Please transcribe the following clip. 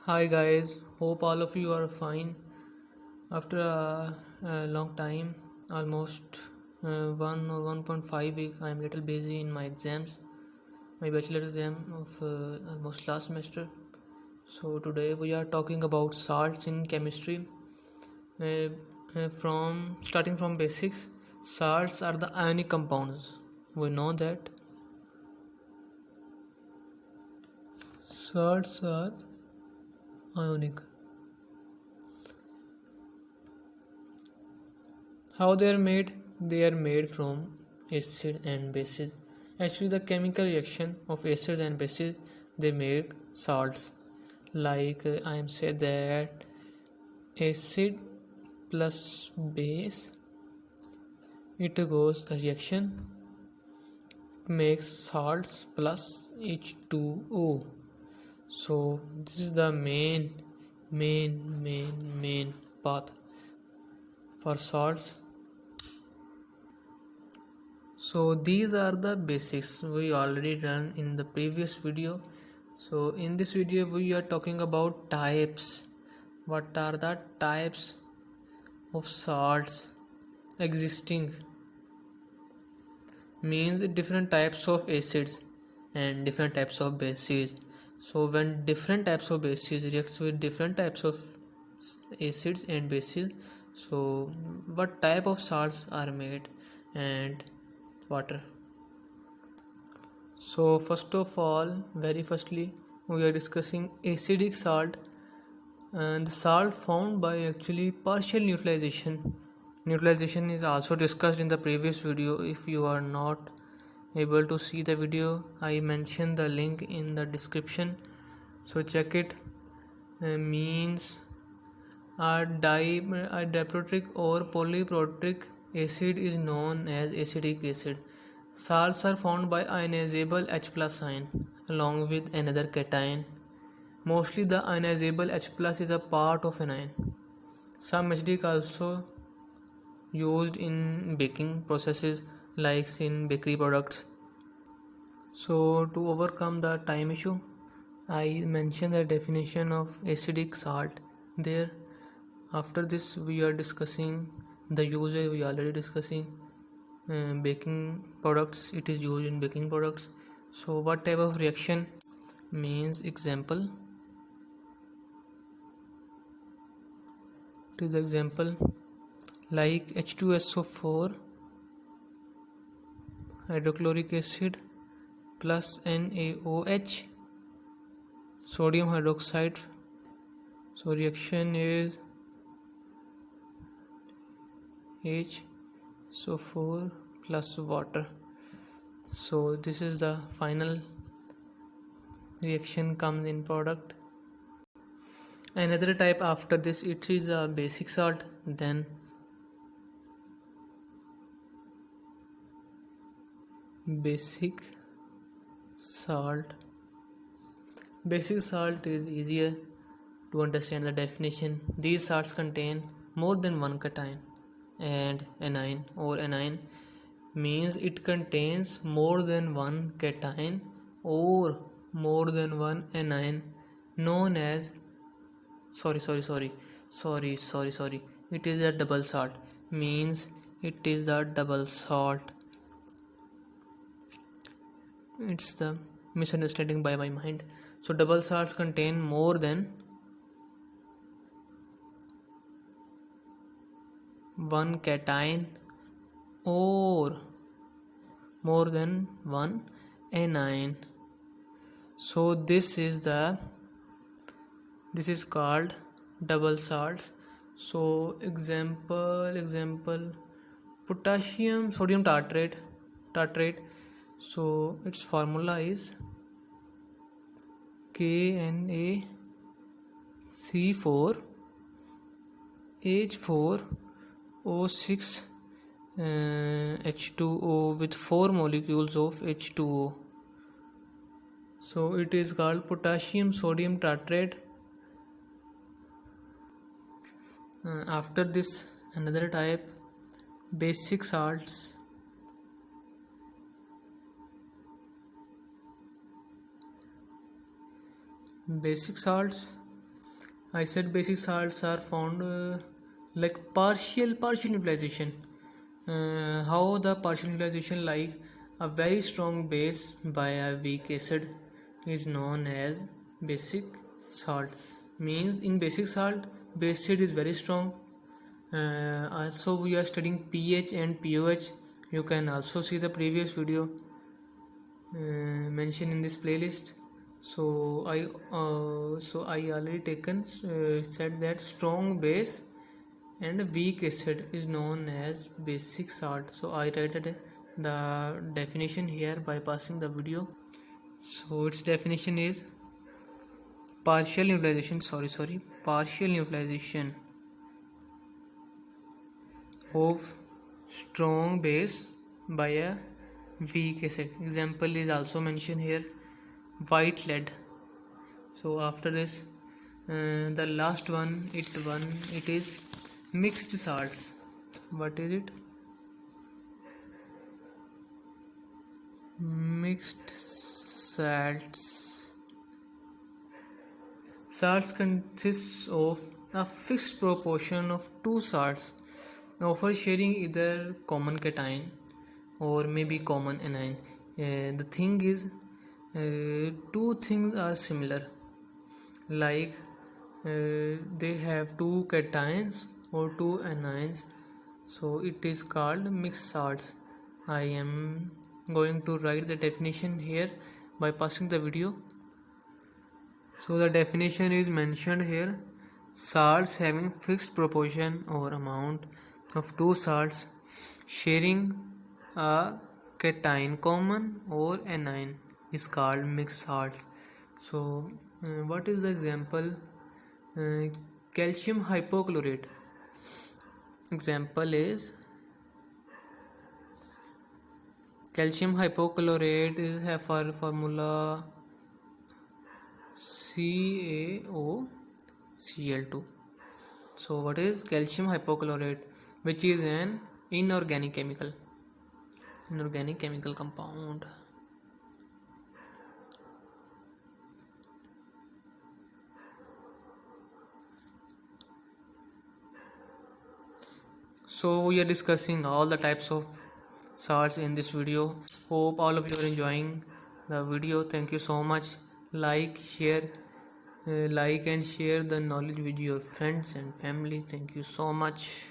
Hi guys, hope all of you are fine. After a long time, almost 1 or 1.5 week, I am little busy in my exams, my bachelor exam of almost last semester. So today we are talking about salts in chemistry. Uh, from starting from basics, salts are the ionic compounds. We know that salts are ionic. How they are made? They are made from acid and bases. Actually, the chemical reaction of acids and bases they make salts. Like I am say that acid plus base it goes a reaction makes salts plus H2O. So this is the main path for salts. So these are the basics we already done in the previous video. So in this video we are talking about types. What are the types of salts existing? Means different types of acids and different types of bases. So when different types of bases reacts with different types of acids and bases, so what type of salts are made and water. So first of all, very firstly, we are discussing acidic salt, and the salt found by actually partial neutralization. Neutralization is also discussed in the previous video. If you are not able to see the video, I mentioned the link in the description, so check it. Means a diprotic or polyprotic acid is known as acidic acid. Salts are formed by ionizable H plus ion along with another cation. Mostly the ionizable H plus is a part of an ion. Some acidic also used in baking processes like in bakery products. So to overcome the time issue, I mentioned the definition of acidic salt there. After this we are discussing the usage. We already discussing baking products. It is used in baking products. So what type of reaction? Means example, it is example like H2SO4 hydrochloric acid plus NaOH sodium hydroxide. So reaction is HSO4 plus water. So this is the final reaction comes in product. Another type after this, it is a basic salt. Then basic salt. Basic salt is easier to understand the definition. These salts contain more than one cation and anion, or anion means it contains more than one cation or more than one anion, known as sorry it is a double salt. Means it is a double salt. It's the misunderstanding by my mind. So double salts contain more than one cation or more than one anion. So this is called double salts. So example potassium sodium tartrate. So its formula is KNaC4 H4O6 H2O with 4 molecules of H2O. So it is called potassium sodium tartrate. After this, another type, basic salts. Basic salts I said basic salts are found like partial neutralization. How the partial neutralization, like a very strong base by a weak acid, is known as basic salt. Means in basic salt, base acid is very strong. Also we are studying pH and pOH. You can also see the previous video mentioned in this playlist. So I already said that strong base and weak acid is known as basic salt. So I write the definition here by passing the video. So its definition is partial neutralization of strong base by a weak acid. Example is also mentioned here, white lead. So after this, the last one it is mixed salts. What is it? Mixed salts. Salts consists of a fixed proportion of two salts, often sharing either common cation or maybe common anion. The thing is, two things are similar, like they have two cations or two anions, so it is called mixed salts. I am going to write the definition here by passing the video. So the definition is mentioned here: salts having fixed proportion or amount of two salts sharing a cation common or anion is called mixed salts. So what is the example? Calcium hypochlorite. Example is calcium hypochlorite is have for formula CaOCl2. So what is calcium hypochlorite? Which is an inorganic chemical compound. So we are discussing all the types of salts in this video. Hope all of you are enjoying the video. Thank you so much. Like and share the knowledge with your friends and family. Thank you so much.